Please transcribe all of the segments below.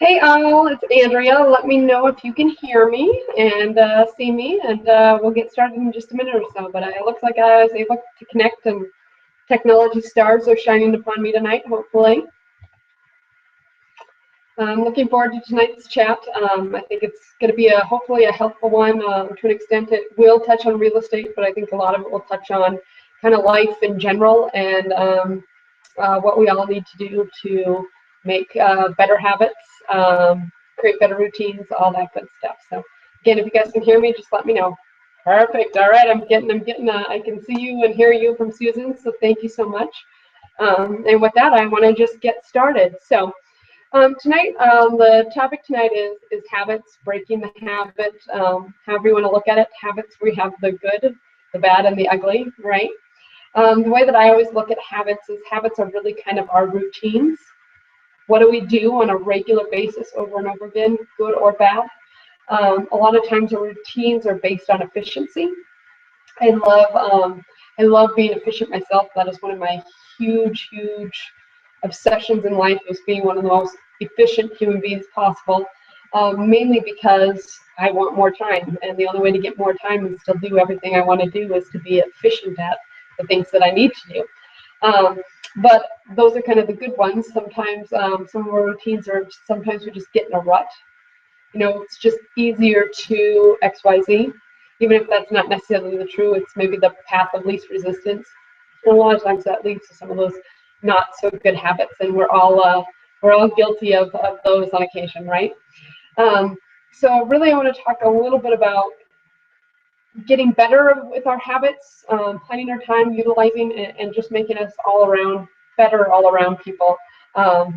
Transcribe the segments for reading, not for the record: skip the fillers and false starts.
Hey all, it's Andrea. Let me know if you can hear me and see me, and we'll get started in just a minute or so. But it looks like I was able to connect, and technology stars are shining upon me tonight, hopefully. I'm looking forward to tonight's chat. I think it's going to be hopefully a helpful one. To an extent, it will touch on real estate, but I think a lot of it will touch on kind of life in general and what we all need to do to make better habits, create better routines, all that good stuff. So again, if you guys can hear me, just let me know. Perfect. All right, I'm getting. I can see you and hear you from Susan. So thank you so much. And with that, I want to just get started. So. Tonight, the topic tonight is habits, breaking the habit, however you want to look at it. Habits, we have the good, the bad, and the ugly, right? The way that I always look at habits is habits are really kind of our routines. What do we do on a regular basis over and over again, good or bad? A lot of times our routines are based on efficiency. I love being efficient myself. That is one of my huge obsessions in life, is being one of the most efficient human beings possible. Mainly because I want more time, and the only way to get more time and still do everything I want to do is to be efficient at the things that I need to do. But those are kind of the good ones. Sometimes some of our routines are, sometimes we just get in a rut. You know, it's just easier to XYZ, even if that's not necessarily the true. It's maybe the path of least resistance. And a lot of times that leads to some of those not so good habits, and we're all guilty of those on occasion, right? So really, I want to talk a little bit about getting better with our habits, planning our time, utilizing, and just making us better all around people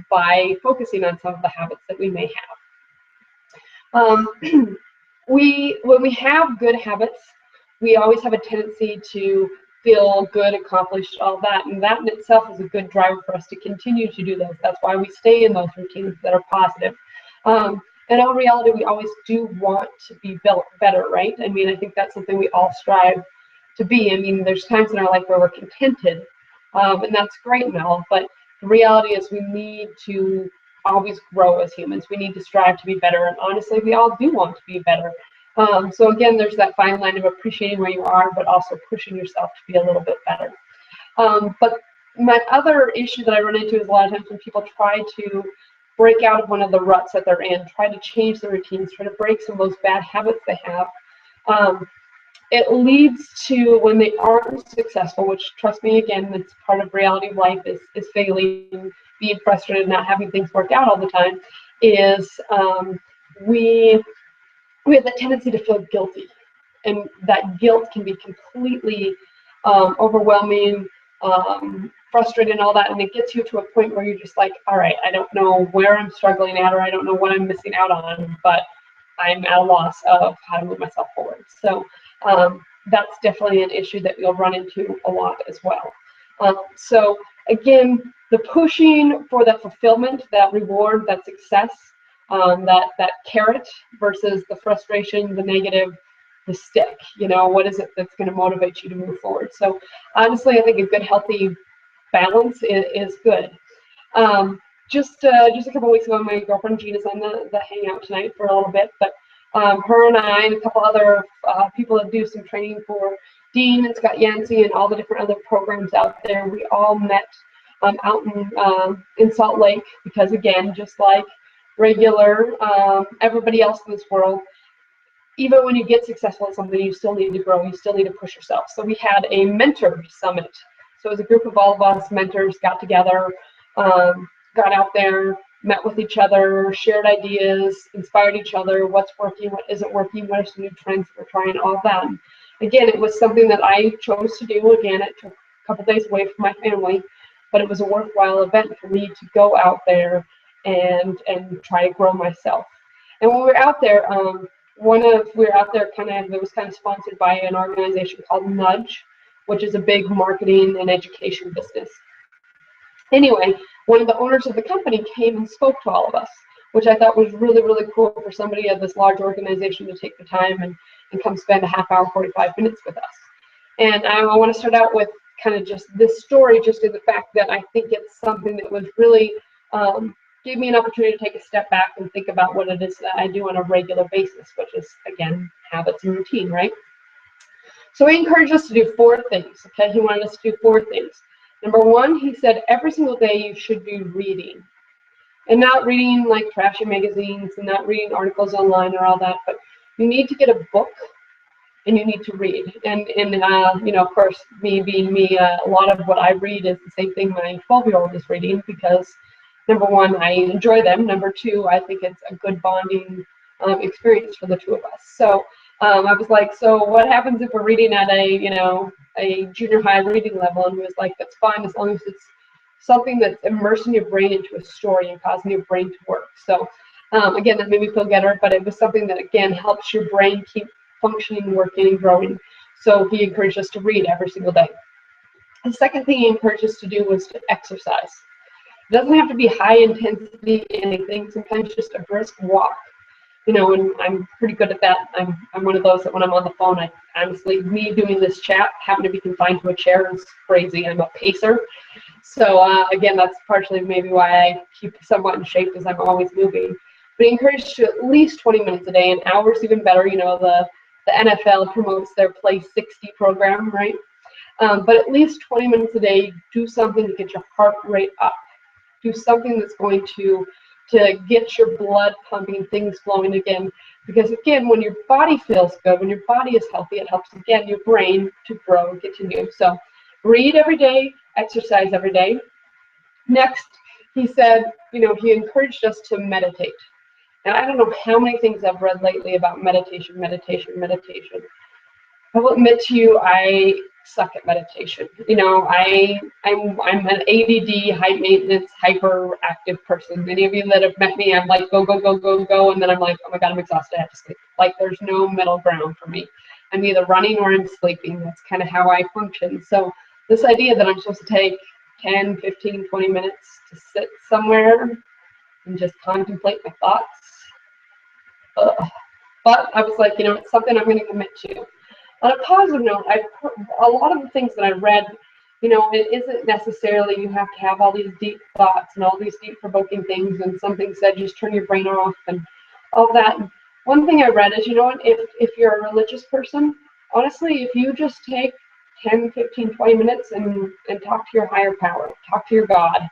by focusing on some of the habits that we may have. When we have good habits, we always have a tendency to feel good, accomplished, all that, and that in itself is a good driver for us to continue to do those. That's why we stay in those routines that are positive. In all reality, we always do want to be built better, right? I mean, I think that's something we all strive to be. I mean, there's times in our life where we're contented, and that's great and all, but the reality is we need to always grow as humans. We need to strive to be better, and honestly, we all do want to be better. So again, there's that fine line of appreciating where you are, but also pushing yourself to be a little bit better. But my other issue that I run into is a lot of times when people try to break out of one of the ruts that they're in, try to change the routines, try to break some of those bad habits they have. It leads to, when they aren't successful, which, trust me, again, it's part of reality of life, is failing, being frustrated, not having things work out all the time, is we have the tendency to feel guilty, and that guilt can be completely overwhelming, frustrated, and all that, and it gets you to a point where you're just like, all right, I don't know where I'm struggling at, or I don't know what I'm missing out on, but I'm at a loss of how to move myself forward. So that's definitely an issue that we'll run into a lot as well. So again, the pushing for that fulfillment, that reward, that success, that carrot versus the frustration, the negative, the stick. You know, what is it that's going to motivate you to move forward? So honestly, I think a good, healthy balance is good. Just a couple weeks ago, my girlfriend Gina's on the hangout tonight for a little bit, but her and I and a couple other people that do some training for Dean and Scott Yancey and all the different other programs out there, we all met out in Salt Lake, because again, just like regular everybody else in this world, even when you get successful at something, you still need to grow, you still need to push yourself. So we had a mentor summit. So as a group of all of us mentors got together, got out there, met with each other, shared ideas, inspired each other, what's working, what isn't working, what are some new trends we're trying, all that. Again, it was something that I chose to do. Again, it took a couple days away from my family, but it was a worthwhile event for me to go out there and try to grow myself. And when we were out there, we were out there it was kind of sponsored by an organization called Nudge, which is a big marketing and education business. Anyway, one of the owners of the company came and spoke to all of us, which I thought was really, really cool for somebody of this large organization to take the time and come spend a half hour, 45 minutes with us. And I want to start out with kind of just this story, just in the fact that I think it's something that was really gave me an opportunity to take a step back and think about what it is that I do on a regular basis, which is, again, habits and routine, right? So he encouraged us to do 4 things, okay? He wanted us to do 4 things. Number 1, he said every single day you should be reading. And not reading like trashy magazines and not reading articles online or all that, but you need to get a book and you need to read. And of course, me being me, a lot of what I read is the same thing my 12-year-old is reading because, number 1, I enjoy them. Number 2, I think it's a good bonding experience for the 2 of us. So I was like, so what happens if we're reading at a junior high reading level? And he was like, that's fine as long as it's something that's immersing your brain into a story and causing your brain to work. So again, that made me feel better, but it was something that, again, helps your brain keep functioning, working, and growing. So he encouraged us to read every single day. The second thing he encouraged us to do was to exercise. It doesn't have to be high intensity anything, sometimes just a brisk walk. And I'm pretty good at that. I'm one of those that when I'm on the phone, honestly, me doing this chat, having to be confined to a chair is crazy. I'm a pacer. So again, that's partially maybe why I keep somewhat in shape, because I'm always moving. But he encouraged you at least 20 minutes a day, and hours even better. The NFL promotes their Play 60 program, right? But at least 20 minutes a day, do something to get your heart rate up. Do something that's going to get your blood pumping, things flowing again. Because again, when your body feels good, when your body is healthy, it helps, again, your brain to grow and continue. So read every day, exercise every day. Next, he said, he encouraged us to meditate. And I don't know how many things I've read lately about meditation. I will admit to you, I suck at meditation. I'm an ADD, high maintenance, hyperactive person. Many of you that have met me, I'm like, go, go, go, go, go. And then I'm like, oh my God, I'm exhausted, I have to sleep. Like, there's no middle ground for me. I'm either running or I'm sleeping. That's kind of how I function. So this idea that I'm supposed to take 10, 15, 20 minutes to sit somewhere and just contemplate my thoughts. But I was like, it's something I'm going to commit to. On a positive note, a lot of the things that I read, it isn't necessarily you have to have all these deep thoughts and all these deep provoking things, and something said just turn your brain off and all that. And one thing I read is, if you're a religious person, honestly, if you just take 10, 15, 20 minutes and talk to your higher power, talk to your God,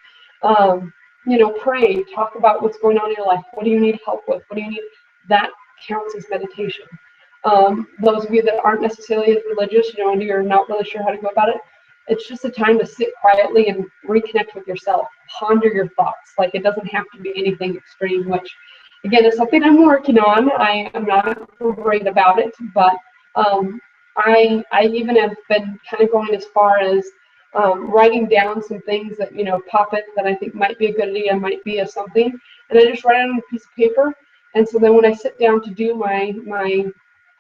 pray, talk about what's going on in your life, what do you need help with, what do you need, that counts as meditation. Those of you that aren't necessarily as religious, and you're not really sure how to go about it, it's just a time to sit quietly and reconnect with yourself, ponder your thoughts. Like, it doesn't have to be anything extreme, which, again, is something I'm working on. I am not great about it, but I even have been kind of going as far as writing down some things that, pop it that I think might be a good idea, might be a something, and I just write it on a piece of paper. And so then when I sit down to do my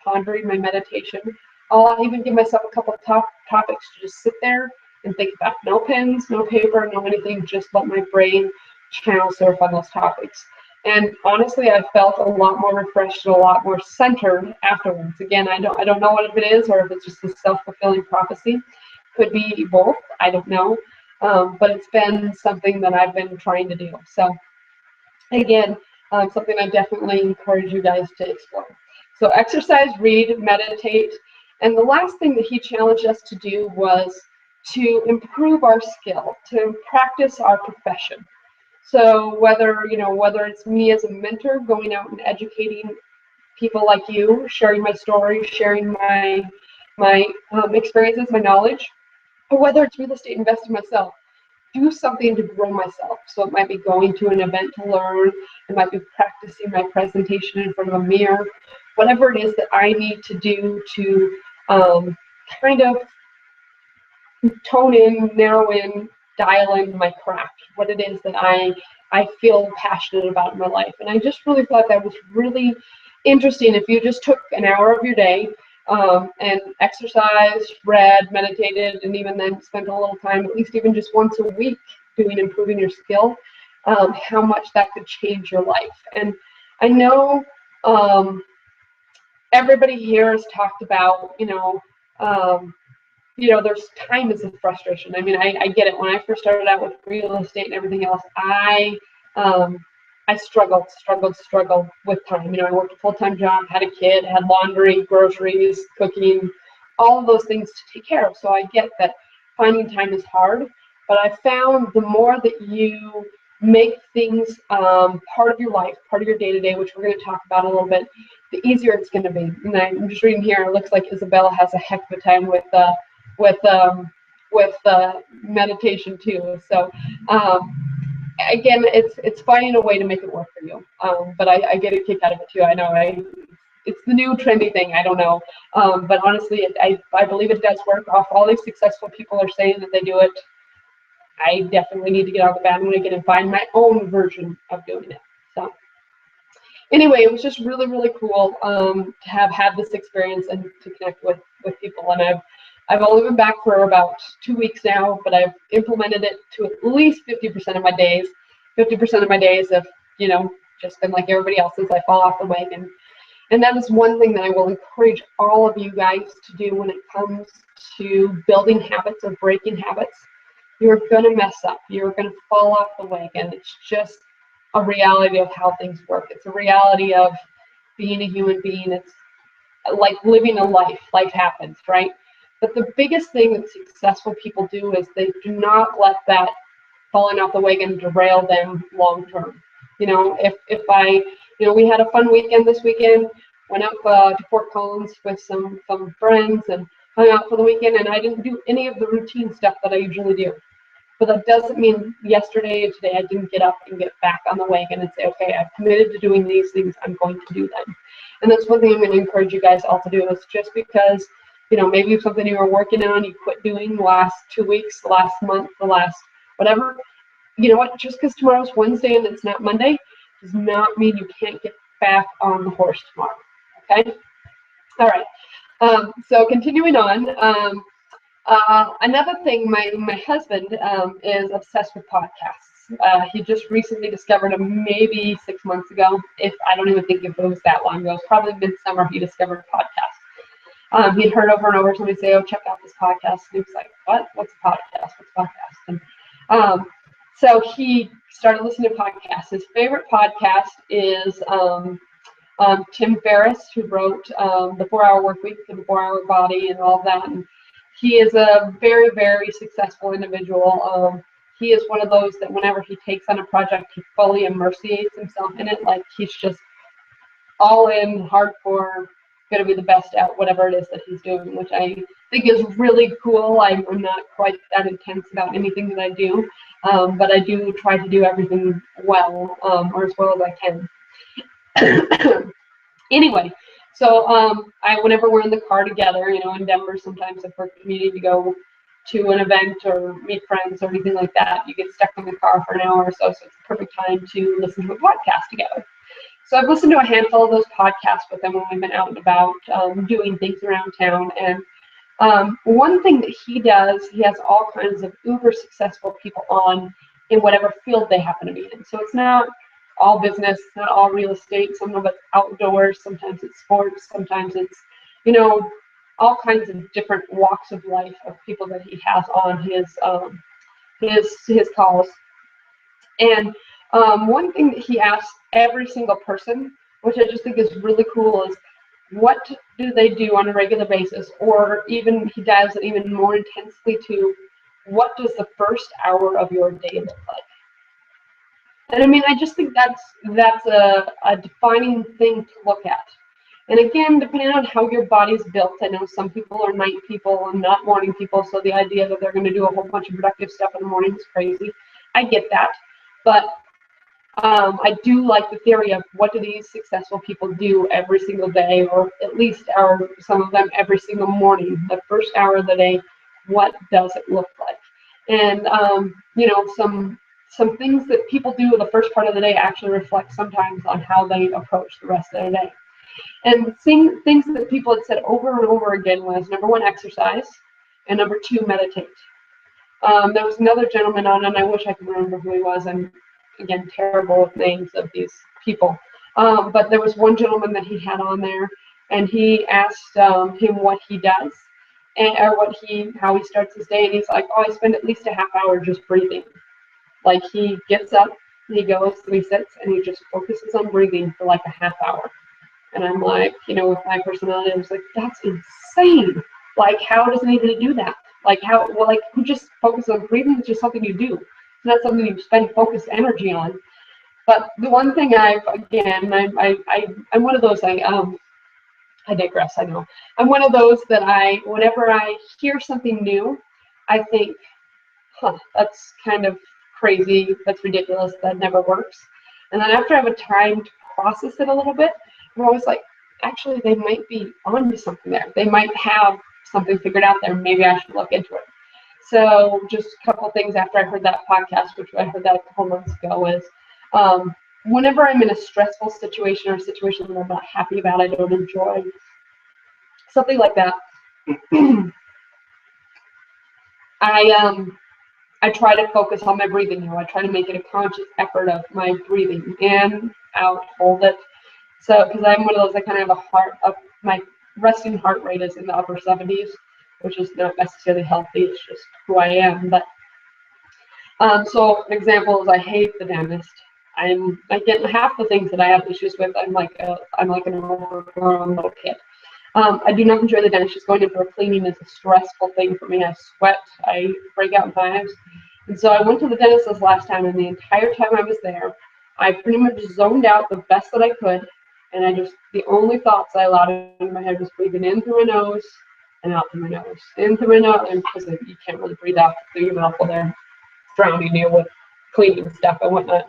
pondering, my meditation, I'll even give myself a couple of topics to just sit there and think about. No pens, no paper, no anything, just let my brain channel surf on those topics. And honestly, I felt a lot more refreshed and a lot more centered afterwards. Again, I don't know what it is, or if it's just a self-fulfilling prophecy. Could be both, I don't know. But it's been something that I've been trying to do. So again, something I definitely encourage you guys to explore. So exercise, read, meditate. And the last thing that he challenged us to do was to improve our skill, to practice our profession. So whether it's me as a mentor going out and educating people like you, sharing my story, sharing my experiences, my knowledge, or whether it's real estate investing myself, do something to grow myself. So it might be going to an event to learn, it might be practicing my presentation in front of a mirror, whatever it is that I need to do to kind of tone in, narrow in, dial in my craft, what it is that I feel passionate about in my life. And I just really thought that was really interesting. If you just took an hour of your day and exercised, read, meditated, and even then spent a little time, at least even just once a week, improving your skill, how much that could change your life. And I know everybody here has talked about, there's time is a frustration. I mean, I get it. When I first started out with real estate and everything else, I I struggled with time. I worked a full-time job, had a kid, had laundry, groceries, cooking, all of those things to take care of. So I get that finding time is hard, but I found the more that you make things part of your life, part of your day-to-day, which we're going to talk about a little bit, the easier it's going to be. And I'm just reading here, it looks like Isabella has a heck of a time with meditation too. So again, it's finding a way to make it work for you. But I get a kick out of it too. I know it's the new trendy thing. I don't know, but honestly, I believe it does work. All these successful people are saying that they do it. I definitely need to get on the bandwagon and find my own version of doing it. So anyway, it was just really, really cool to have had this experience and to connect with people. And I've only been back for about 2 weeks now, but I've implemented it to at least 50% of my days. 50% of my days have, just been like everybody else's. I fall off the wagon. And that is one thing that I will encourage all of you guys to do when it comes to building habits or breaking habits. You're going to mess up. You're going to fall off the wagon. It's just a reality of how things work. It's a reality of being a human being. It's like living a life. Life happens, right? But the biggest thing that successful people do is they do not let that falling off the wagon derail them long term. If I, we had a fun weekend this weekend, went up to Fort Collins with some friends and hung out for the weekend, and I didn't do any of the routine stuff that I usually do. But that doesn't mean yesterday or today I didn't get up and get back on the wagon and say, okay, I've committed to doing these things, I'm going to do them. And that's one thing I'm going to encourage you guys all to do, is just because, maybe if something you were working on, you quit doing the last 2 weeks, the last month, the last whatever, you know what, just because tomorrow's Wednesday and it's not Monday, does not mean you can't get back on the horse tomorrow, okay? All right, so continuing on, another thing, my husband is obsessed with podcasts. He just recently discovered them maybe 6 months ago. I don't even think it was that long ago. It was probably midsummer he discovered podcasts. He'd heard over and over somebody say, "Oh, check out this podcast." And he was like, "What? What's a podcast? What's a podcast?" And so he started listening to podcasts. His favorite podcast is Tim Ferriss, who wrote The 4-Hour Workweek and The 4-Hour Body and all of that. And he is a very, very successful individual. He is one of those that whenever he takes on a project, he fully immerses himself in it. Like he's just all in, hardcore, going to be the best at whatever it is that he's doing, which I think is really cool. I'm not quite that intense about anything that I do, but I do try to do everything well, or as well as I can. Anyway, so whenever we're in the car together, in Denver, sometimes if we need to go to an event or meet friends or anything like that, you get stuck in the car for an hour or so it's the perfect time to listen to a podcast together. So I've listened to a handful of those podcasts with him when we've been out and about doing things around town. And one thing that he does, he has all kinds of uber successful people on in whatever field they happen to be in. So it's not all business, not all real estate, some of it's outdoors, sometimes it's sports, sometimes it's, all kinds of different walks of life of people that he has on his calls. And one thing that he asks every single person, which I just think is really cool, is what do they do on a regular basis? Or even he dives even more intensely to what does the first hour of your day look like? And I mean, I just think that's a defining thing to look at. And again, depending on how your body's built, I know some people are night people and not morning people, so the idea that they're going to do a whole bunch of productive stuff in the morning is crazy. I get that. But I do like the theory of what do these successful people do every single day, or at least some of them every single morning, the first hour of the day, what does it look like? And, some things that people do in the first part of the day actually reflect sometimes on how they approach the rest of the day. And things that people had said over and over again was, number one, exercise, and number two, meditate. There was another gentleman on, and I wish I could remember who he was. I'm, again, terrible with names of these people. But there was one gentleman that he had on there, and he asked him what he does, or how he starts his day, and he's like, "Oh, I spend at least a half hour just breathing." Like he gets up, he goes and he sits and he just focuses on breathing for like a half hour. And I'm like, with my personality, I was like, that's insane. Like, how does anybody do that? Like, who just focuses on breathing? It's just something you do. It's not something you spend focused energy on. But the one thing I'm one of those, I digress, I know. I'm one of those that whenever I hear something new, I think, that's kind of crazy, that's ridiculous, that never works. And then after I have a time to process it a little bit, I'm always like, actually, they might be onto something there. They might have something figured out there. Maybe I should look into it. So just a couple of things after I heard that podcast, which I heard that a couple months ago, is whenever I'm in a stressful situation or a situation that I'm not happy about, I don't enjoy, something like that, I try to focus on my breathing now. I try to make it a conscious effort of my breathing in, out, hold it. So, because I'm one of those, I kind of have my resting heart rate is in the upper 70s, which is not necessarily healthy. It's just who I am. But so an example is I hate the dentist. I get half the things that I have issues with. I'm like an overgrown little kid. I do not enjoy the dentist. Just going in for a cleaning is a stressful thing for me. I sweat. I break out in hives. And so I went to the dentist this last time, and the entire time I was there, I pretty much zoned out the best that I could. And the only thoughts I allowed in my head was breathing in through my nose and out through my nose. In through my nose, because you can't really breathe out through your mouth while they're drowning you with cleaning stuff and whatnot.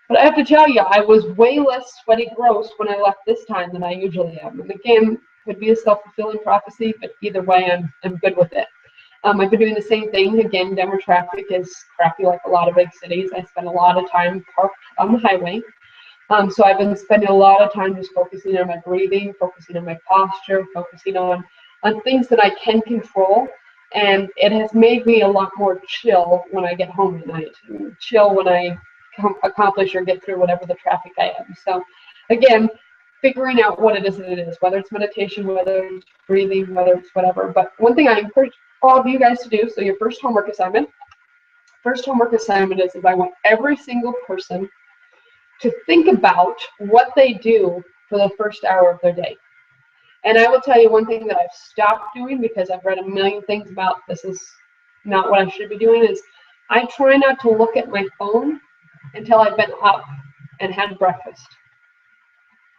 But I have to tell you, I was way less sweaty gross when I left this time than I usually am. And again, could be a self-fulfilling prophecy, but either way, I'm good with it. I've been doing the same thing. Again, Denver traffic is crappy like a lot of big cities. I spend a lot of time parked on the highway. So I've been spending a lot of time just focusing on my breathing, focusing on my posture, focusing on things that I can control. And it has made me a lot more chill when I get home at night. Chill when I accomplish or get through whatever the traffic I am. So again, figuring out what it is that it is, whether it's meditation, whether it's breathing, whether it's whatever. But one thing I encourage all of you guys to do, so your first homework assignment is I want every single person to think about what they do for the first hour of their day. And I will tell you one thing that I've stopped doing, because I've read a million things about this is not what I should be doing, is I try not to look at my phone until I've been up and had breakfast.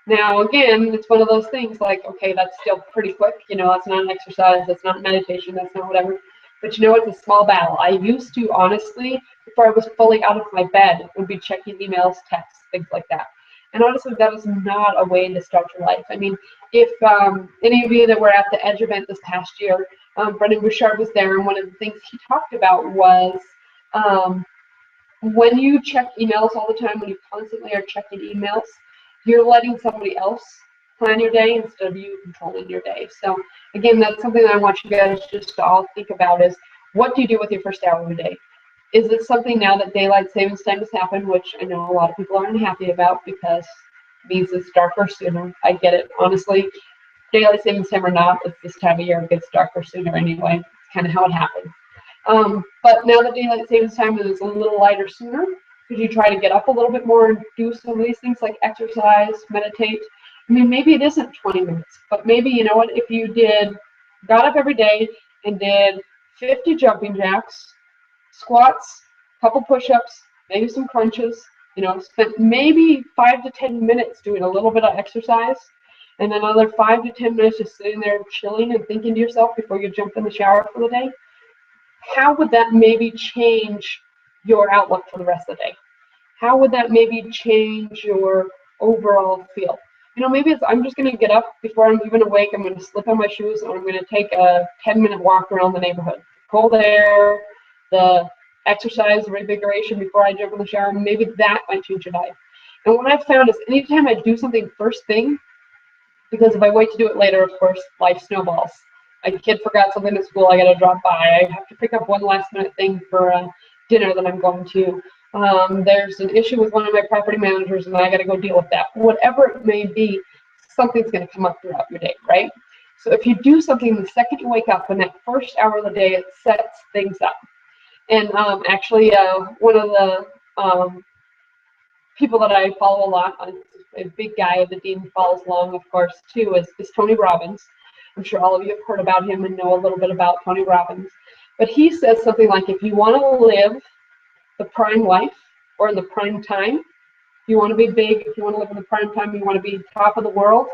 Now, again, it's one of those things like, okay, that's still pretty quick. That's not an exercise. That's not meditation. That's not whatever. But it's a small battle. I used to, honestly, before I was fully out of my bed, would be checking emails, texts, things like that. And honestly, that is not a way to start your life. I mean, if any of you that were at the Edge event this past year, Brendan Bouchard was there, and one of the things he talked about was when you check emails all the time, when you constantly are checking emails, you're letting somebody else plan your day instead of you controlling your day. So again, that's something that I want you guys just to all think about is, what do you do with your first hour of the day? Is it something now that daylight savings time has happened, which I know a lot of people aren't happy about because it means it's darker sooner. I get it. Honestly, daylight savings time or not, it's this time of year, it gets darker sooner anyway. It's kind of how it happens. But now that daylight savings time is a little lighter sooner, could you try to get up a little bit more and do some of these things like exercise, meditate? I mean, maybe it isn't 20 minutes, but maybe, if you got up every day and did 50 jumping jacks, squats, couple push-ups, maybe some crunches, spent maybe 5 to 10 minutes doing a little bit of exercise, and another 5 to 10 minutes just sitting there chilling and thinking to yourself before you jump in the shower for the day. How would that maybe change your outlook for the rest of the day? How would that maybe change your overall feel? Maybe I'm just going to get up before I'm even awake. I'm going to slip on my shoes and I'm going to take a 10-minute walk around the neighborhood. Cold air, the exercise, reinvigoration before I jump in the shower, maybe that might change your life. And what I've found is anytime I do something first thing, because if I wait to do it later, of course, life snowballs. A kid forgot something at school, I got to drop by. I have to pick up one last-minute thing for dinner that I'm going to. There's an issue with one of my property managers, and I got to go deal with that. Whatever it may be, something's going to come up throughout your day, right? So if you do something the second you wake up, in that first hour of the day, it sets things up. And actually, one of the people that I follow a lot, a big guy that Dean follows along, of course, too, is Tony Robbins. I'm sure all of you have heard about him and know a little bit about Tony Robbins. But he says something like, if you want to live the prime life, or in the prime time, if you want to be big, if you want to live in the prime time, you want to be top of the world,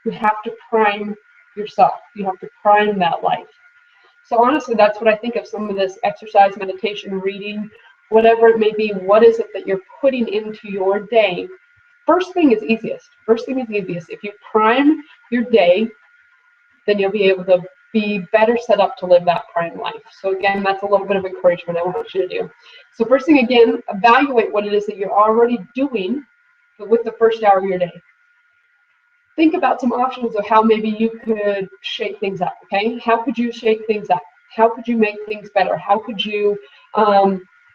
you have to prime yourself. You have to prime that life. So honestly, that's what I think of some of this exercise, meditation, reading, whatever it may be. What is it that you're putting into your day? First thing is easiest. First thing is easiest. If you prime your day, then you'll be able to be better set up to live that prime life. So again, that's a little bit of encouragement I want you to do. So first thing, again, evaluate what it is that you're already doing with the first hour of your day. Think about some options of how maybe you could shake things up, okay? How could you shake things up? How could you make things better? How could you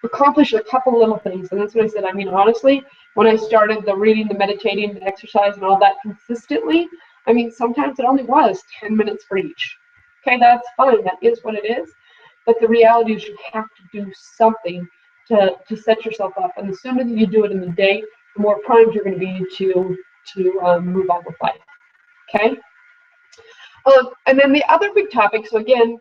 accomplish a couple little things? And that's what I said. I mean, honestly, when I started the reading, the meditating, the exercise, and all that consistently, I mean, sometimes it only was 10 minutes for each. Okay, that's fine. That is what it is. But the reality is you have to do something to set yourself up. And the sooner that you do it in the day, the more primed you're going to be to move on with life. Okay? And then the other big topic, so again,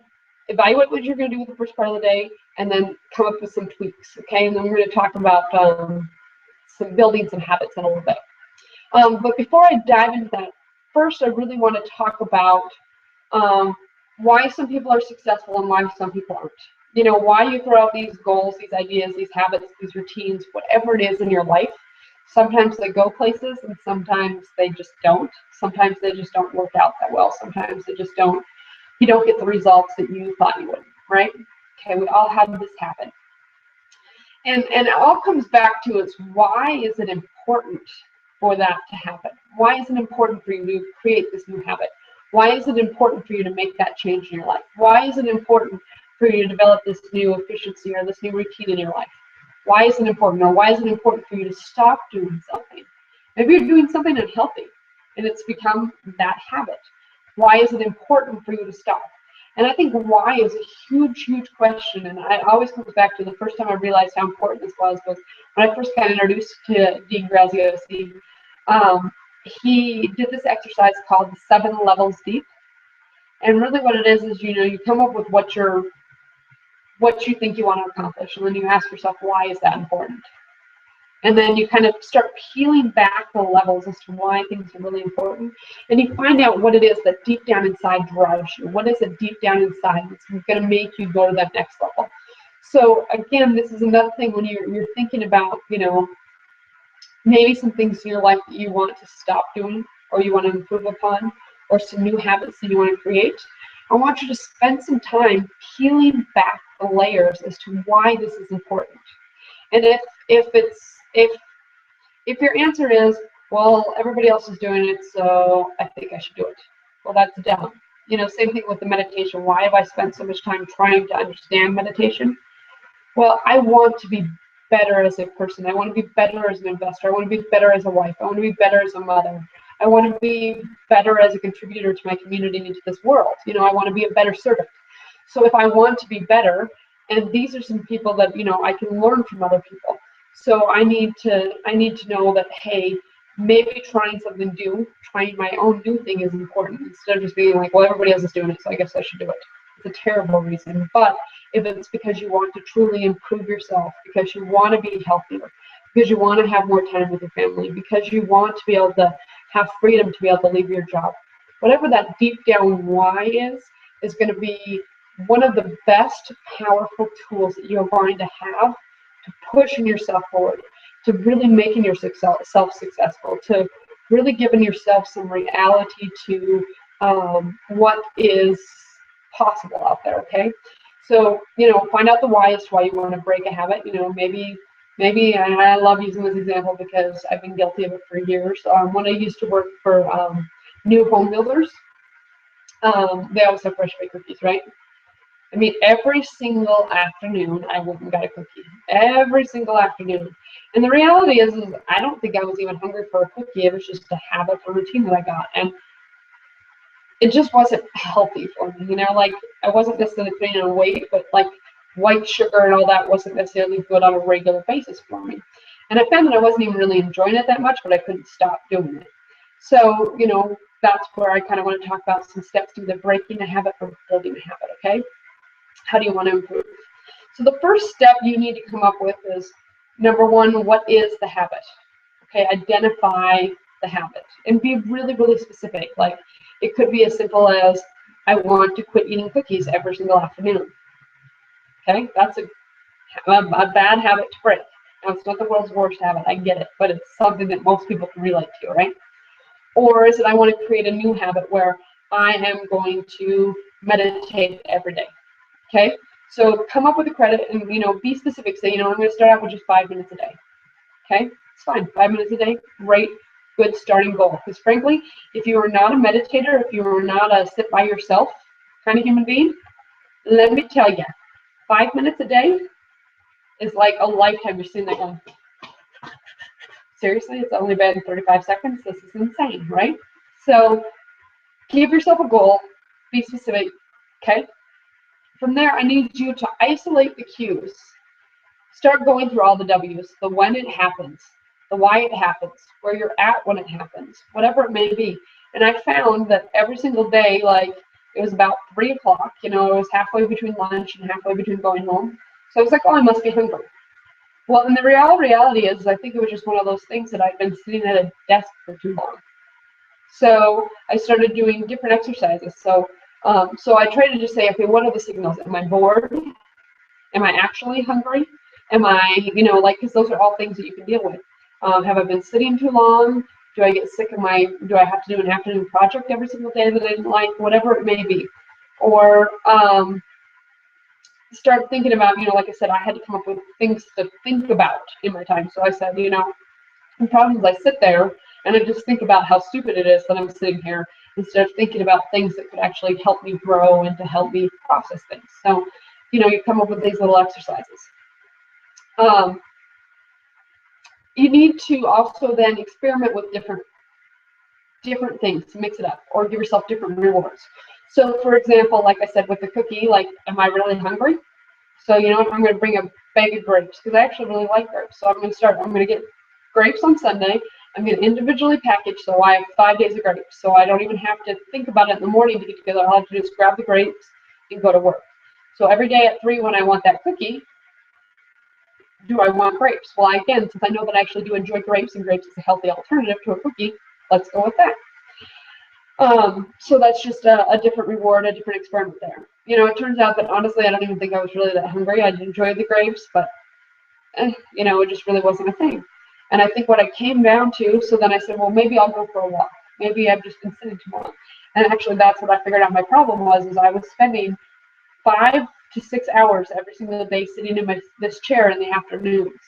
evaluate what you're going to do with the first part of the day, and then come up with some tweaks. Okay? And then we're going to talk about some building some habits in a little bit. But before I dive into that, first I really want to talk about why some people are successful and why some people aren't. You know, why you throw out these goals, these ideas, these habits, these routines, whatever it is in your life. Sometimes they go places and sometimes they just don't. Sometimes they just don't work out that well. Sometimes they just don't, you don't get the results that you thought you would, right? Okay, we all have this happen. And it all comes back to is why is it important for that to happen? Why is it important for you to create this new habit? Why is it important for you to make that change in your life? Why is it important for you to develop this new efficiency or this new routine in your life? Why is it important? Or why is it important for you to stop doing something? Maybe you're doing something unhealthy and it's become that habit. Why is it important for you to stop? And I think why is a huge, huge question. And I always come back to the first time I realized how important this was when I first got introduced to Dean Graziosi. He did this exercise called the 7 levels deep. And really what it is, you know, you come up with what you think you want to accomplish. And then you ask yourself, why is that important? And then you kind of start peeling back the levels as to why things are really important. And you find out what it is that deep down inside drives you. What is it deep down inside that's going to make you go to that next level? So again, this is another thing when you're thinking about, you know, maybe some things in your life that you want to stop doing or you want to improve upon, or some new habits that you want to create. I want you to spend some time peeling back the layers as to why this is important. And if your answer is, well, everybody else is doing it, so I think I should do it. Well, that's dumb. You know, same thing with the meditation. Why have I spent so much time trying to understand meditation? Well, I want to be better as a person. I want to be better as an investor. I want to be better as a wife. I want to be better as a mother. I want to be better as a contributor to my community and to this world. You know, I want to be a better servant. So if I want to be better, and these are some people that, you know, I can learn from other people. So I need to know that, hey, maybe trying something new, trying my own new thing is important instead of just being like, well, everybody else is doing it, so I guess I should do it. It's a terrible reason. But if it's because you want to truly improve yourself, because you want to be healthier, because you want to have more time with your family, because you want to be able to have freedom to be able to leave your job, whatever that deep down why is going to be one of the best powerful tools that you're going to have to pushing yourself forward, to really making yourself successful, to really giving yourself some reality to what is possible out there. Okay, so you know, find out the why as to why you want to break a habit. You know, maybe, and I love using this example because I've been guilty of it for years. When I used to work for new home builders, they always have fresh baked cookies, right? I mean, every single afternoon I went and got a cookie. Every single afternoon. And the reality is I don't think I was even hungry for a cookie. It was just a habit, a routine that I got. And it just wasn't healthy for me. You know, like I wasn't necessarily putting on weight, but like white sugar and all that wasn't necessarily good on a regular basis for me. And I found that I wasn't even really enjoying it that much, but I couldn't stop doing it. So, that's where I kind of want to talk about some steps to either breaking a habit or building a habit, okay? How do you want to improve? So the first step you need to come up with is, number one, what is the habit? Okay, identify the habit and be really, really specific. Like, it could be as simple as, I want to quit eating cookies every single afternoon. Okay, that's a bad habit to break. Now, it's not the world's worst habit, I get it, but it's something that most people can relate to, right? Or is it, I want to create a new habit where I am going to meditate every day? Okay, so come up with a credit and, be specific. Say, I'm going to start out with just 5 minutes a day. Okay, it's fine. 5 minutes a day, great, good starting goal. Because frankly, if you are not a meditator, if you are not a sit by yourself kind of human being, let me tell you, 5 minutes a day is like a lifetime. You're sitting there going, seriously, it's only been 35 seconds. This is insane, right? So give yourself a goal, be specific, okay? From there, I need you to isolate the cues. Start going through all the W's, the when it happens, the why it happens, where you're at when it happens, whatever it may be. And I found that every single day, like, it was about 3 o'clock, it was halfway between lunch and halfway between going home. So I was like, oh, I must be hungry. Well, and the reality is, I think it was just one of those things that I'd been sitting at a desk for too long. So I started doing different exercises. So I tried to just say, okay, what are the signals? Am I bored? Am I actually hungry? Am I, because those are all things that you can deal with. Have I been sitting too long? Do I get sick of do I have to do an afternoon project every single day that I didn't like? Whatever it may be. Or start thinking about, like I said, I had to come up with things to think about in my time. So I said, the problem is I sit there and I just think about how stupid it is that I'm sitting here instead of thinking about things that could actually help me grow and to help me process things. So, you come up with these little exercises. You need to also then experiment with different things to mix it up, or give yourself different rewards. So, for example, like I said with the cookie, like, am I really hungry? So, I'm going to bring a bag of grapes because I actually really like grapes. So I'm going to get grapes on Sunday. I'm going to individually package, so I have 5 days of grapes. So I don't even have to think about it in the morning to get together. All I have to do is grab the grapes and go to work. So every day at 3 when I want that cookie, do I want grapes? Well, again, since I know that I actually do enjoy grapes and grapes is a healthy alternative to a cookie, let's go with that. So that's just a different reward, a different experiment there. It turns out that honestly, I don't even think I was really that hungry. I enjoyed the grapes, but it just really wasn't a thing. And I think what I came down to, so then I said, well, maybe I'll go for a walk. Maybe I've just been sitting too long. And actually, that's what I figured out my problem was, is I was spending 5 to 6 hours every single day sitting in this chair in the afternoons.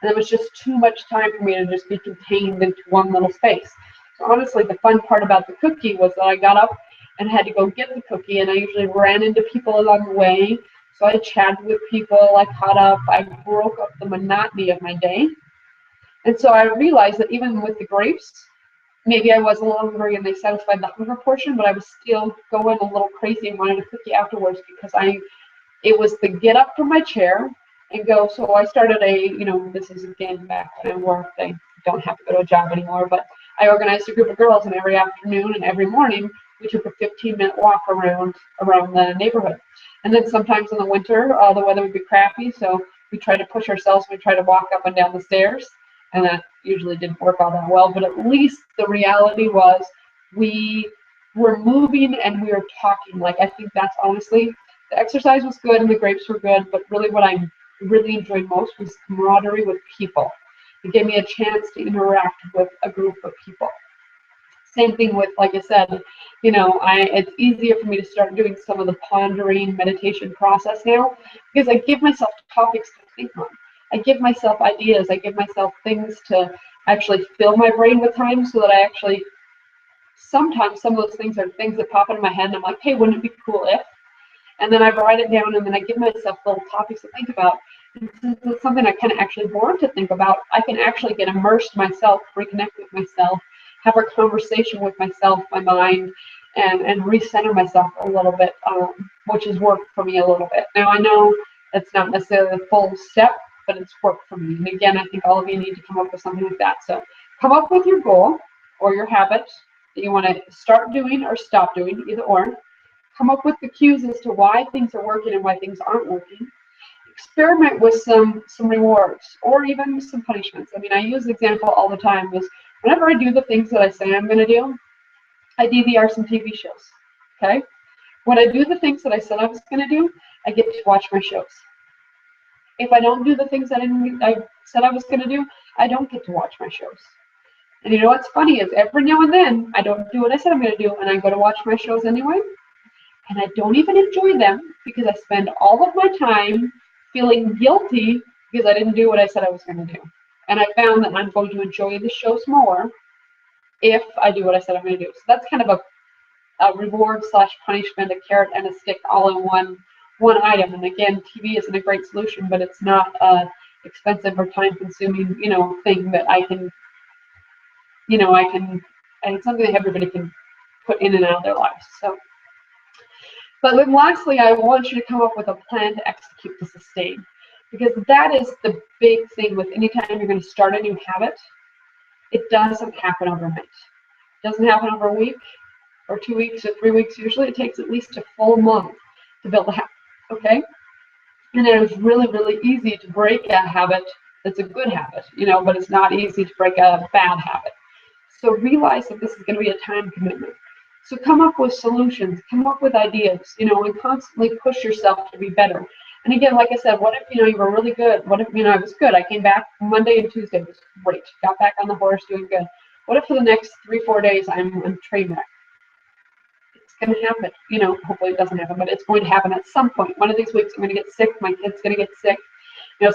And it was just too much time for me to just be contained into one little space. So honestly, the fun part about the cookie was that I got up and had to go get the cookie, and I usually ran into people along the way. So I chatted with people, I caught up, I broke up the monotony of my day. And so I realized that even with the grapes, maybe I was a little hungry and they satisfied the hunger portion, but I was still going a little crazy and wanted a cookie afterwards because it was the get up from my chair and go. So I started this is again back when I worked. I don't have to go to a job anymore, but I organized a group of girls, and every afternoon and every morning we took a 15-minute walk around the neighborhood. And then sometimes in the winter, the weather would be crappy, so we tried to push ourselves. We tried to walk up and down the stairs, and that usually didn't work all that well. But at least the reality was we were moving and we were talking. Like, I think that's honestly, the exercise was good and the grapes were good, but really what I really enjoyed most was camaraderie with people. It gave me a chance to interact with a group of people. Same thing with, like I said, it's easier for me to start doing some of the pondering meditation process now because I give myself topics to think on. I give myself ideas. I give myself things to actually fill my brain with time so that I actually, sometimes some of those things are things that pop into my head and I'm like, hey, wouldn't it be cool if? And then I write it down and then I give myself little topics to think about. And since it's something I can actually want to think about, I can actually get immersed myself, reconnect with myself, have a conversation with myself, my mind, and recenter myself a little bit, which has worked for me a little bit. Now, I know that's not necessarily the full step, but it's worked for me. And again, I think all of you need to come up with something like that. So come up with your goal or your habit that you want to start doing or stop doing, either or. Come up with the cues as to why things are working and why things aren't working. Experiment with some rewards or even some punishments. I mean, I use the example all the time is whenever I do the things that I say I'm going to do, I DVR some TV shows. Okay? When I do the things that I said I was going to do, I get to watch my shows. If I don't do the things that I said I was going to do, I don't get to watch my shows. And you know what's funny is every now and then I don't do what I said I'm going to do, and I go to watch my shows anyway, and I don't even enjoy them because I spend all of my time feeling guilty because I didn't do what I said I was going to do. And I found that I'm going to enjoy the shows more if I do what I said I'm going to do. So that's kind of a reward / punishment, a carrot and a stick all in one item. And again, TV isn't a great solution, but it's not a expensive or time-consuming, thing that I can, and it's something that everybody can put in and out of their lives. So. But then lastly, I want you to come up with a plan to execute to sustain, because that is the big thing with any time you're going to start a new habit. It doesn't happen overnight. It doesn't happen over a week or 2 weeks or 3 weeks. Usually it takes at least a full month to build a habit, okay? And it is really, really easy to break a habit that's a good habit, but it's not easy to break a bad habit. So realize that this is going to be a time commitment. So come up with solutions, come up with ideas, and constantly push yourself to be better. And again, like I said, what if, you were really good? What if, I was good? I came back Monday and Tuesday, was great. Got back on the horse, doing good. What if for the next 3-4 days I'm on train wreck? It's going to happen. Hopefully it doesn't happen, but it's going to happen at some point. One of these weeks I'm going to get sick. My kid's going to get sick.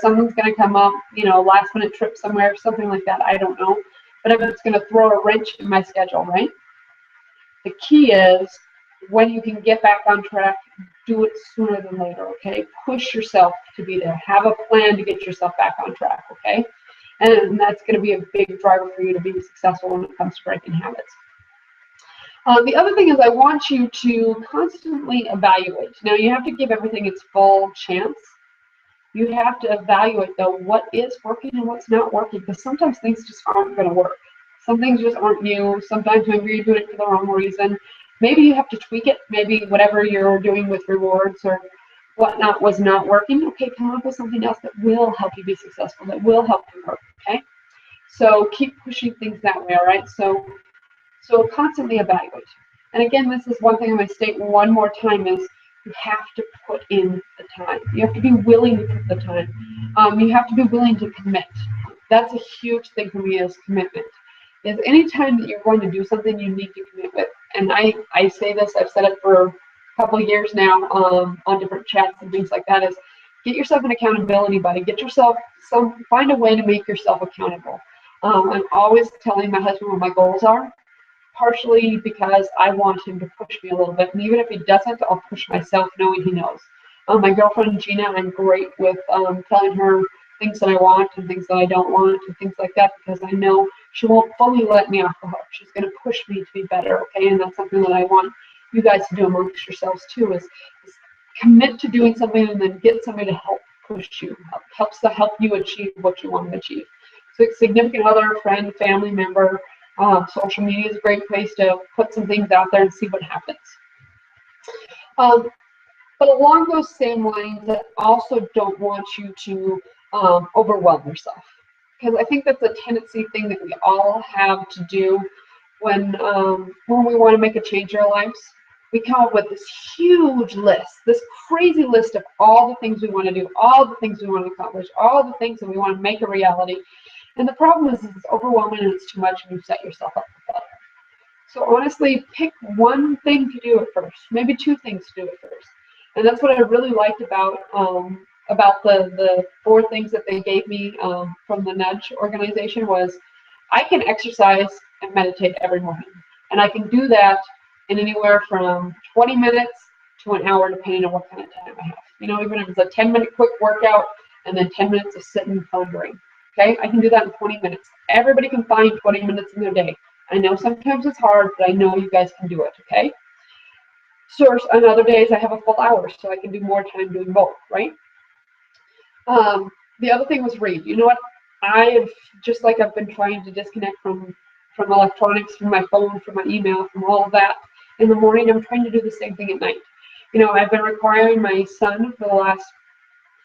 Something's going to come up, last minute trip somewhere, something like that. I don't know. But it's going to throw a wrench in my schedule, right? The key is when you can get back on track, do it sooner than later, okay? Push yourself to be there. Have a plan to get yourself back on track, okay? And that's going to be a big driver for you to be successful when it comes to breaking habits. The other thing is I want you to constantly evaluate. Now, you have to give everything its full chance. You have to evaluate, though, what is working and what's not working, because sometimes things just aren't going to work. Some things just aren't new. Sometimes maybe you're doing it for the wrong reason. Maybe you have to tweak it. Maybe whatever you're doing with rewards or whatnot was not working. Okay, come up with something else that will help you be successful, that will help you work, okay? So keep pushing things that way, all right? So constantly evaluate. And again, this is one thing I'm going to state one more time is you have to put in the time. You have to be willing to put the time. You have to be willing to commit. That's a huge thing for me is commitment. Is any time that you're going to do something, you need to commit with. And I say this, I've said it for a couple of years now on different chats and things like that, is get yourself an accountability buddy. Get yourself find a way to make yourself accountable. I'm always telling my husband what my goals are, partially because I want him to push me a little bit. And even if he doesn't, I'll push myself knowing he knows. My girlfriend, Gina, I'm great with telling her things that I want and things that I don't want and things like that, because I know she won't fully let me off the hook. She's going to push me to be better, okay? And that's something that I want you guys to do amongst yourselves too, is commit to doing something and then get somebody to help push you, help you achieve what you want to achieve. So significant other, friend, family member, social media is a great place to put some things out there and see what happens. But along those same lines, I also don't want you to overwhelm yourself, because I think that's a tendency thing that we all have to do when we want to make a change in our lives. We come up with this huge list, this crazy list of all the things we want to do, all the things we want to accomplish, all the things that we want to make a reality. And the problem is it's overwhelming and it's too much, and you set yourself up for failure. So honestly, pick one thing to do at first, maybe 2 things to do at first. And that's what I really liked about the 4 things that they gave me from the Nudge organization was I can exercise and meditate every morning. And I can do that in anywhere from 20 minutes to an hour, depending on what kind of time I have. Even if it's a 10-minute quick workout and then 10 minutes of sitting and pondering. Okay, I can do that in 20 minutes. Everybody can find 20 minutes in their day. I know sometimes it's hard, but I know you guys can do it, okay? So on other days, I have a full hour, so I can do more time doing both, right? The other thing was read. You know what? I've just like I've been trying to disconnect from electronics, from my phone, from my email, from all of that. In the morning, I'm trying to do the same thing at night. I've been requiring my son for the last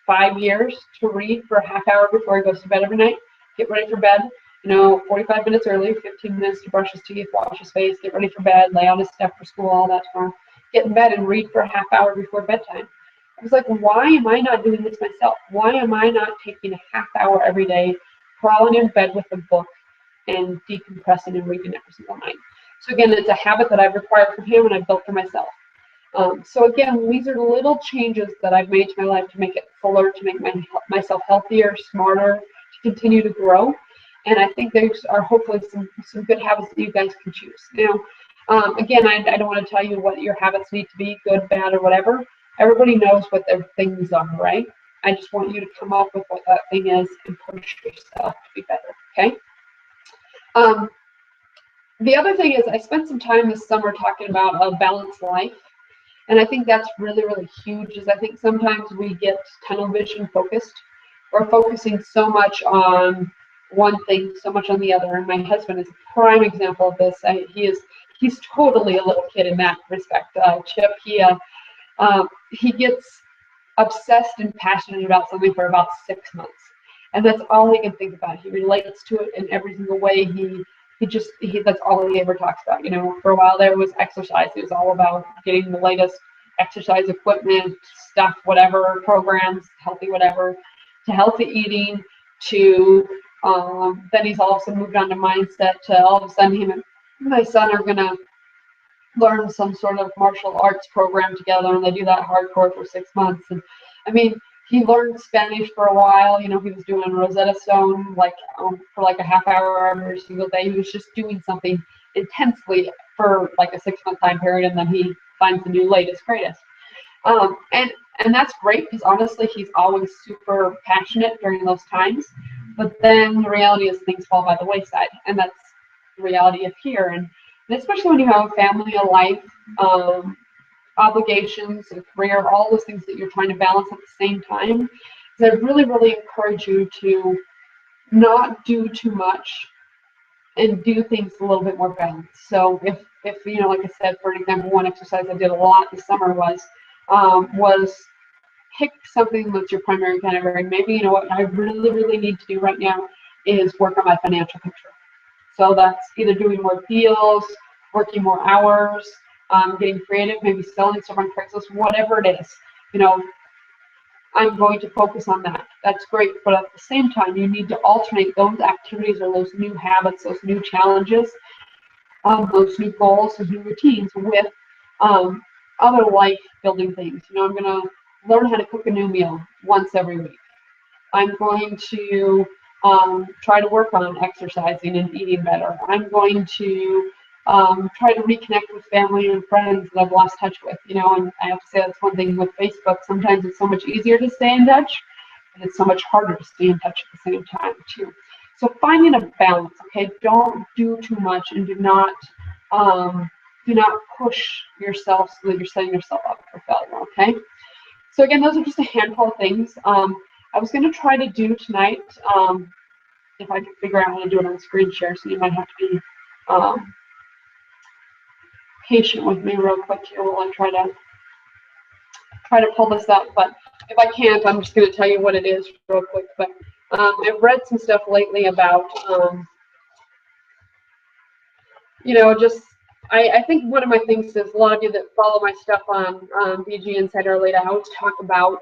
5 years to read for a half hour before he goes to bed every night. Get ready for bed. 45 minutes early, 15 minutes to brush his teeth, wash his face, get ready for bed, lay out his stuff for school, all that tomorrow. Get in bed and read for a half hour before bedtime. I was like, why am I not doing this myself? Why am I not taking a half hour every day, crawling in bed with a book and decompressing and reading every single night? So again, it's a habit that I've required from him and I've built for myself. So again, these are little changes that I've made to my life to make it fuller, to make myself healthier, smarter, to continue to grow. And I think those are hopefully some good habits that you guys can choose. Again, I don't want to tell you what your habits need to be, good, bad, or whatever. Everybody knows what their things are, right? I just want you to come up with what that thing is and push yourself to be better, okay? The other thing is I spent some time this summer talking about a balanced life. And I think that's really, really huge, is I think sometimes we get tunnel vision focused. We're focusing so much on one thing, so much on the other. And my husband is a prime example of this. He's totally a little kid in that respect. Chip, he gets obsessed and passionate about something for about 6 months. And that's all he can think about. He relates to it in every single way. That's all he ever talks about. For a while there was exercise. It was all about getting the latest exercise equipment, stuff, whatever, programs, healthy whatever, to healthy eating, to then he's all of a sudden moved on to mindset, to all of a sudden him and my son are going to learn some sort of martial arts program together, and they do that hardcore for 6 months. And I mean, he learned Spanish for a while. He was doing Rosetta Stone for like a half hour every single day. He was just doing something intensely for like a 6 month time period, and then he finds the new latest greatest. And that's great because honestly, he's always super passionate during those times. But then the reality is things fall by the wayside, and that's the reality of here. And especially when you have a family, a life, obligations, a career, all those things that you're trying to balance at the same time. So I really, really encourage you to not do too much and do things a little bit more balanced. So if like I said, for example, one exercise I did a lot this summer was pick something that's your primary category. Maybe, what I really, really need to do right now is work on my financial picture. So that's either doing more deals, working more hours, getting creative, maybe selling stuff on Craigslist, whatever it is. I'm going to focus on that. That's great. But at the same time, you need to alternate those activities or those new habits, those new challenges, those new goals, those new routines with other life building things. I'm going to learn how to cook a new meal once every week. I'm going to try to work on exercising and eating better. I'm going to try to reconnect with family and friends that I've lost touch with, and I have to say that's one thing with Facebook. Sometimes it's so much easier to stay in touch, and it's so much harder to stay in touch at the same time too. So finding a balance, okay? Don't do too much, and do not push yourself so that you're setting yourself up for failure, okay? So again, those are just a handful of things. I was going to try to do tonight, if I can figure out how to do it on screen share, so you might have to be patient with me real quick here while I try to pull this up. But if I can't, I'm just going to tell you what it is real quick. But I've read some stuff lately about, I think one of my things is a lot of you that follow my stuff on BG Insider Later, I always talk about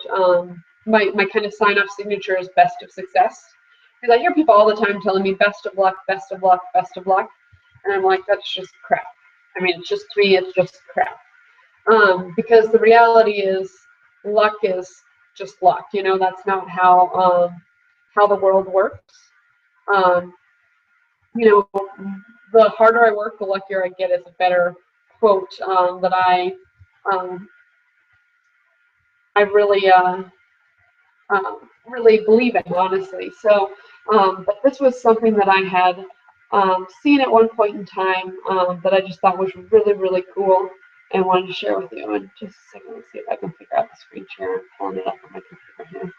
my kind of sign-off signature is best of success. Because I hear people all the time telling me best of luck, best of luck, best of luck. And I'm like, that's just crap. I mean, to me, it's just crap. Because the reality is luck is just luck. That's not how the world works. The harder I work, the luckier I get is a better quote that I really believe in, honestly. So, but this was something that I had seen at one point in time that I just thought was really, really cool and wanted to share with you. And just a second, let's see if I can figure out the screen share. I'm pulling it up on my computer here.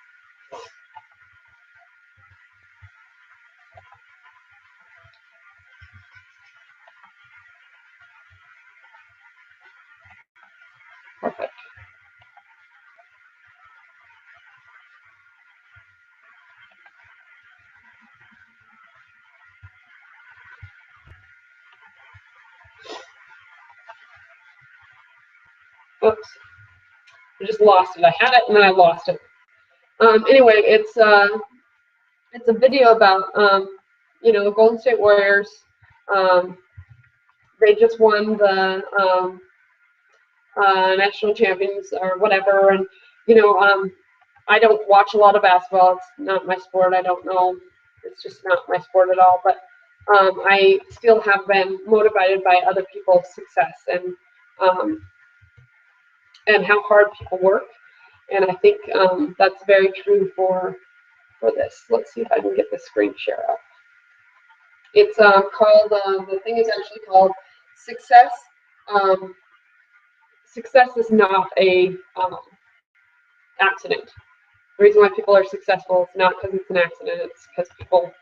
oops, I just lost it. I had it and then I lost it. Anyway, it's a video about the Golden State Warriors. They just won the national champions or whatever, and I don't watch a lot of basketball. It's not my sport. I don't know. It's just not my sport at all. But I still have been motivated by other people's success and how hard people work. And I think that's very true for this. Let's see if I can get the screen share up. It's called, the thing is actually called Success. Success is not a accident. The reason why people are successful is not because it's an accident, it's because people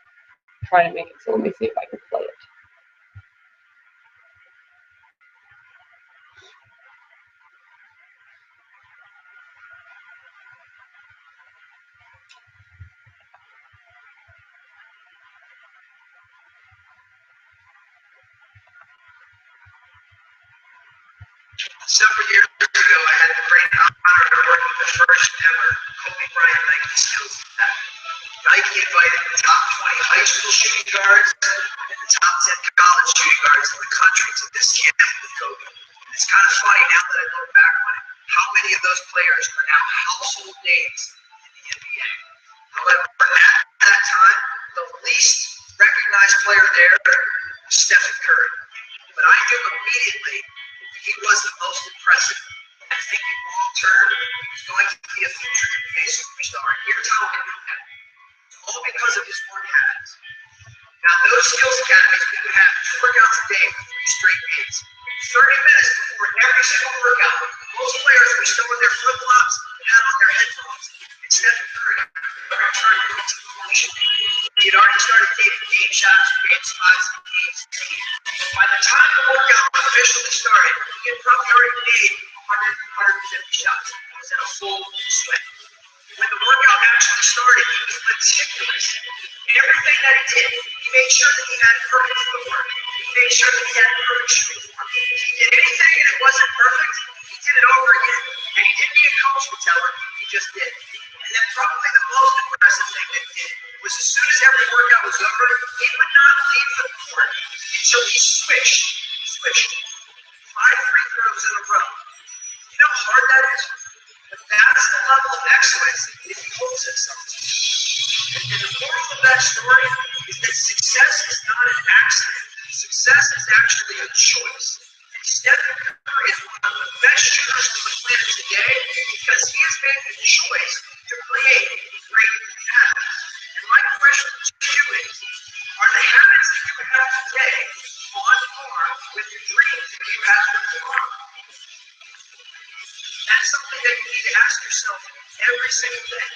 try to make it. So let me see if I can play it. Several years ago, I had the great honor of working the first ever Kobe Bryant Nike skills test. Nike invited the top 20 high school shooting guards and the top 10 college shooting guards in the country to this camp with Kobe. It's kind of funny now that I look back on it, how many of those players are now household names in the NBA. However, at that time, the least recognized player there was Stephen Curry. But I knew immediately he was the most impressive. And thinking long term, he was going to be a future NBA superstar. And here's how I knew that. All because of his work habits. Now, those skills academies, we would have 2 workouts a day for 3 straight days. 30 minutes before every single workout, most players were still in their flip-flops and had on their headphones. And Stephen Curry returned to the function. He had already started taking game shots, game spots, and games. By the time the workout officially started, he had probably already made 100, 150 shots. He was in a full sweat. When the workout actually started, he was meticulous. Everything that he did, he made sure that he had perfect footwork. He made sure that he had perfect shooting form. If he did anything and it wasn't perfect, he did it over again. And he didn't need a coach to tell him, he just did. And then probably the most impressive thing that he did was as soon as every workout was over, he would not leave the court until he switched 5 free throws in a row. You know how hard that is? But that's the level of excellence that he holds himself to. And the moral of that story is that success is not an accident. Success is actually a choice. And Stephen Curry is one of the best shooters on the planet today because he has made the choice to create great habits. And my question to you is, are the habits that you have today on par with the dreams that you have for tomorrow? That's something that you need to ask yourself every single day.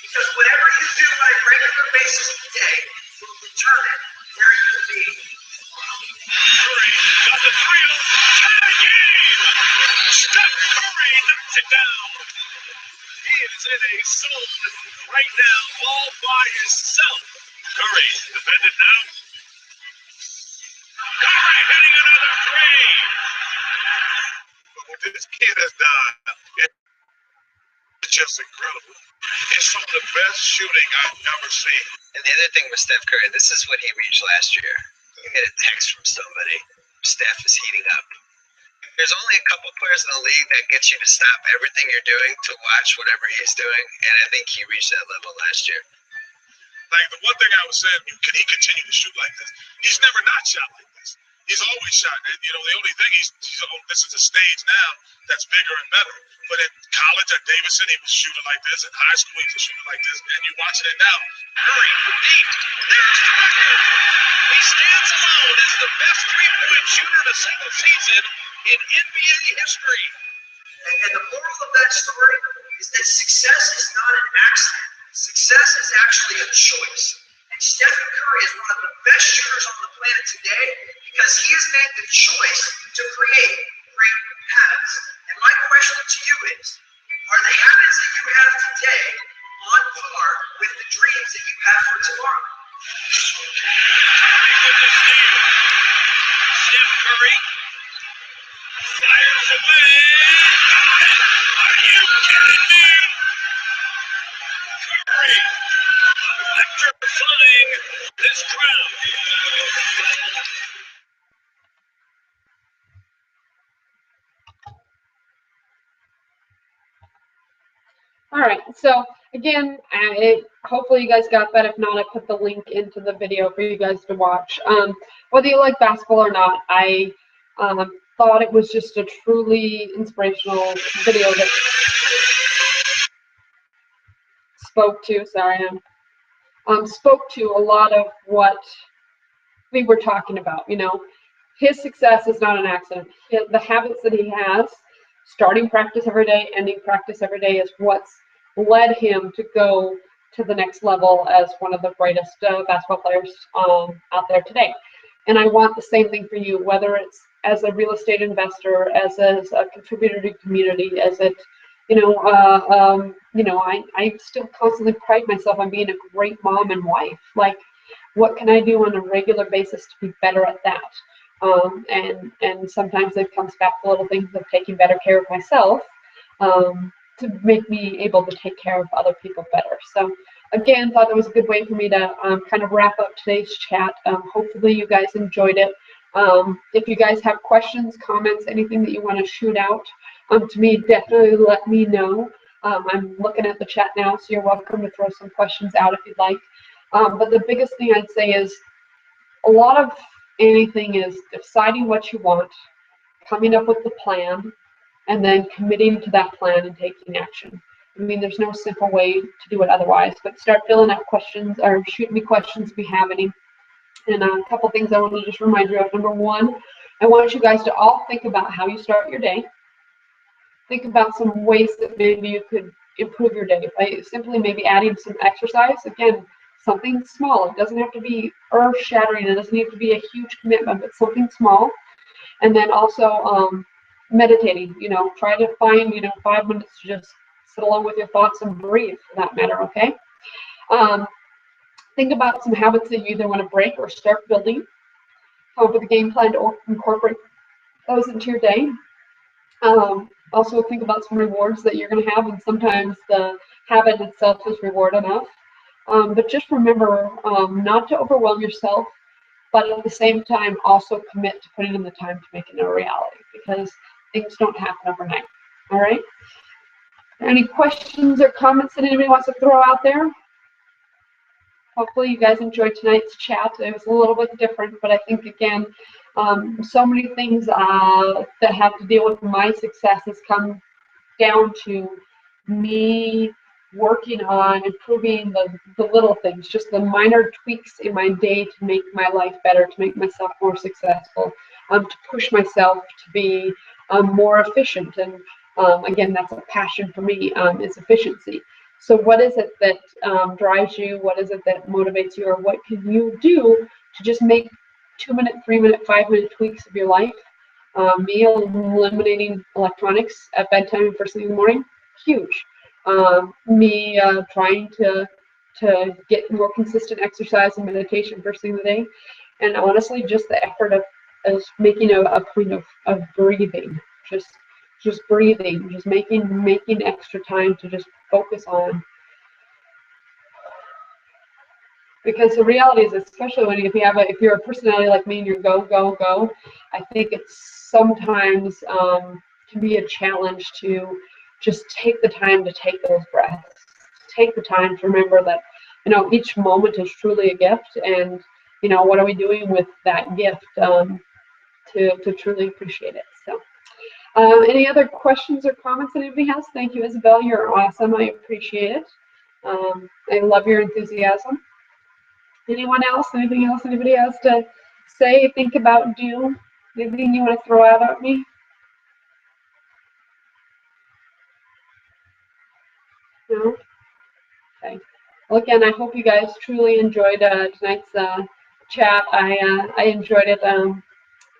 Because whatever you do on a regular basis today will determine where you will be tomorrow. Curry got the 3-0, tie game! Steph Curry knocks it down. He is in a zone right now, all by himself. Curry defended now. Curry hitting another 3. What this kid has done, it's just incredible. It's some of the best shooting I've ever seen. And the other thing with Steph Curry, this is what he reached last year. He get a text from somebody. Steph is heating up. There's only a couple players in the league that get you to stop everything you're doing to watch whatever he's doing, and I think he reached that level last year. Like, the one thing I was saying, can he continue to shoot like this? He's never not shot like this. He's always shot. And, the only thing this is a stage now that's bigger and better. But in college at Davidson, he was shooting like this. In high school, he was shooting like this. And you're watching it now. Curry, deep. There's the record. He stands alone as the best three-point shooter in a single season in NBA history. And the moral of that story is that success is not an accident. Success is actually a choice. And Stephen Curry is one of the best shooters on the planet today because he has made the choice to create great habits. And my question to you is, are the habits that you have today on par with the dreams that you have for tomorrow? Curry with the steal. Steph Curry fires away. Curry electrifying this crowd. All right, so again, hopefully you guys got that. If not, I put the link into the video for you guys to watch. Whether you like basketball or not, I thought it was just a truly inspirational video that spoke to, spoke to a lot of what we were talking about. You know, his success is not an accident. The habits that he has, starting practice every day, ending practice every day, is what's led him to go to the next level as one of the greatest basketball players out there today. And I want the same thing for you, whether it's as a real estate investor, as a contributor to community, as it, I still constantly pride myself on being a great mom and wife. Like, what can I do on a regular basis to be better at that? And sometimes it comes back to little things of taking better care of myself to make me able to take care of other people better. So again, thought that was a good way for me to kind of wrap up today's chat. Hopefully you guys enjoyed it. If you guys have questions, comments, anything that you want to shoot out to me, definitely let me know. I'm looking at the chat now, so you're welcome to throw some questions out if you'd like. But the biggest thing I'd say is a lot of anything is deciding what you want, coming up with the plan, and then committing to that plan and taking action. I mean, there's no simple way to do it otherwise, but start filling out questions or shoot me questions if you have any. And a couple things I want to just remind you of. Number one, I want you guys to all think about how you start your day. Think about some ways that maybe you could improve your day by simply maybe adding some exercise. Again, something small. It doesn't have to be earth-shattering. It doesn't have to be a huge commitment, but something small. And then also meditating. Try to find 5 minutes to just sit alone with your thoughts and breathe, for that matter. Okay. Think about some habits that you either want to break or start building. Come up with a game plan to incorporate those into your day. Also think about some rewards that you're going to have, and sometimes the habit itself is reward enough. But just remember not to overwhelm yourself, but at the same time also commit to putting in the time to make it a reality, because things don't happen overnight. All right? Any questions or comments that anybody wants to throw out there? Hopefully you guys enjoyed tonight's chat. It was a little bit different, but I think, again, so many things that have to deal with my success has come down to me working on improving the little things, just the minor tweaks in my day to make my life better, to make myself more successful, to push myself to be more efficient. And again, that's a passion for me, is efficiency. So what is it that drives you? What is it that motivates you? Or what can you do to just make 2-minute, 3-minute, 5-minute tweaks of your life? Me eliminating electronics at bedtime and first thing in the morning, huge. Me trying to get more consistent exercise and meditation first thing in the day. And honestly, just the effort of making a point of breathing, just breathing, just making extra time to just focus on. Because the reality is, especially if you're a personality like me and you're go, go, go, I think it's sometimes can be a challenge to just take the time to take those breaths. Take the time to remember that, each moment is truly a gift, and, what are we doing with that gift to truly appreciate it. So any other questions or comments that anybody has? Thank you, Isabel. You're awesome. I appreciate it. I love your enthusiasm. Anyone else? Anything else anybody has to say, think about, do? Anything you want to throw out at me? No? Okay. Well, again, I hope you guys truly enjoyed tonight's chat. I enjoyed it.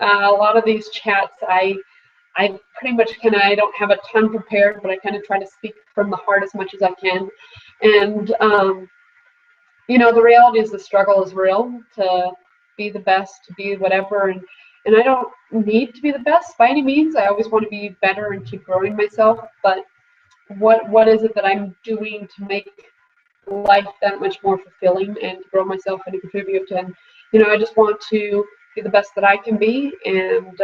A lot of these chats, I pretty much I don't have a ton prepared, but I kind of try to speak from the heart as much as I can. And the reality is the struggle is real, to be the best, to be whatever, and I don't need to be the best by any means. I always want to be better and keep growing myself, but what is it that I'm doing to make life that much more fulfilling and to grow myself and to contribute. And I just want to be the best that I can be, and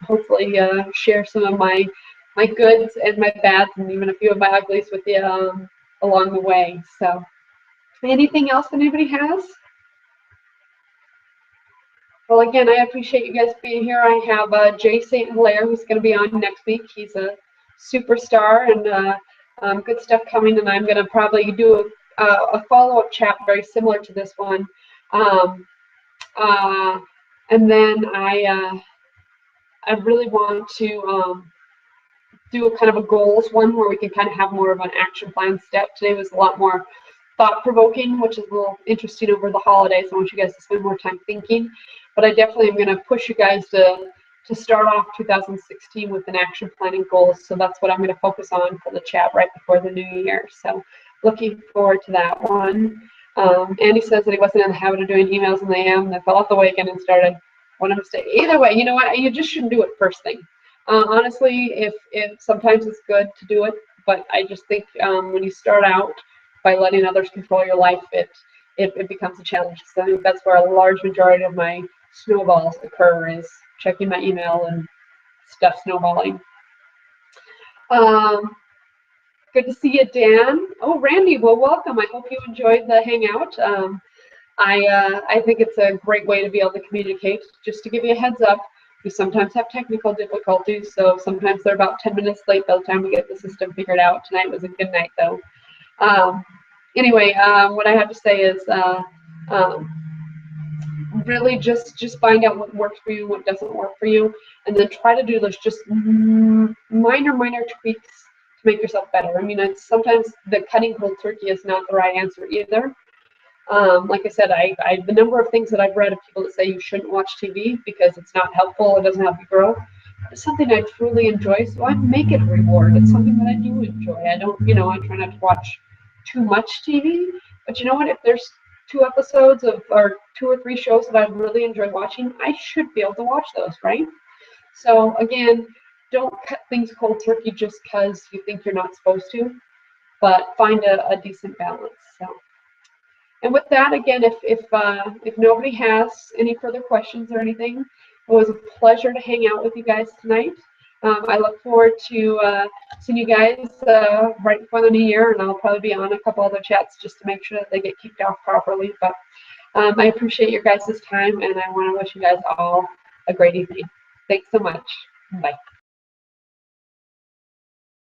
hopefully share some of my goods and my bads and even a few of my uglies with you along the way. So anything else that anybody has? Well, again, I appreciate you guys being here. I have Jay St. Hilaire, who's going to be on next week. He's a superstar, and good stuff coming. And I'm going to probably do a follow-up chat very similar to this one. And then I really want to do a kind of a goals one where we can kind of have more of an action plan step. Today was a lot more thought-provoking, which is a little interesting over the holidays. I want you guys to spend more time thinking, but I definitely am going to push you guys to start off 2016 with an action plan and goals. So that's what I'm going to focus on for the chat right before the new year. So looking forward to that one. Andy says that he wasn't in the habit of doing emails in the AM, and I fell off the wagon and started one mistake. Either way, you know what? You just shouldn't do it first thing. Honestly, if sometimes it's good to do it, but I just think when you start out by letting others control your life, it becomes a challenge. So I think that's where a large majority of my snowballs occur, is checking my email and stuff snowballing. Good to see you, Dan. Oh, Randy, well, welcome. I hope you enjoyed the hangout. I think it's a great way to be able to communicate. Just to give you a heads up, we sometimes have technical difficulties, so sometimes they're about 10 minutes late by the time we get the system figured out. Tonight was a good night, though. Anyway, what I have to say is really just find out what works for you, what doesn't work for you, and then try to do those just minor tweaks to make yourself better. I mean, it's sometimes the cutting cold turkey is not the right answer either. Like I said, the number of things that I've read of people that say you shouldn't watch TV because it's not helpful, it doesn't help you grow. It's something I truly enjoy, so I make it a reward. It's something that I do enjoy. I don't, I try not to watch too much TV, but you know what? If there's 2 episodes or 2 or 3 shows that I really enjoy watching, I should be able to watch those, right? So again, don't cut things cold turkey just because you think you're not supposed to, but find a decent balance. So. And with that, again, if nobody has any further questions or anything, it was a pleasure to hang out with you guys tonight. I look forward to seeing you guys right before the new year, and I'll probably be on a couple other chats just to make sure that they get kicked off properly. But I appreciate your guys' time, and I want to wish you guys all a great evening. Thanks so much. Bye.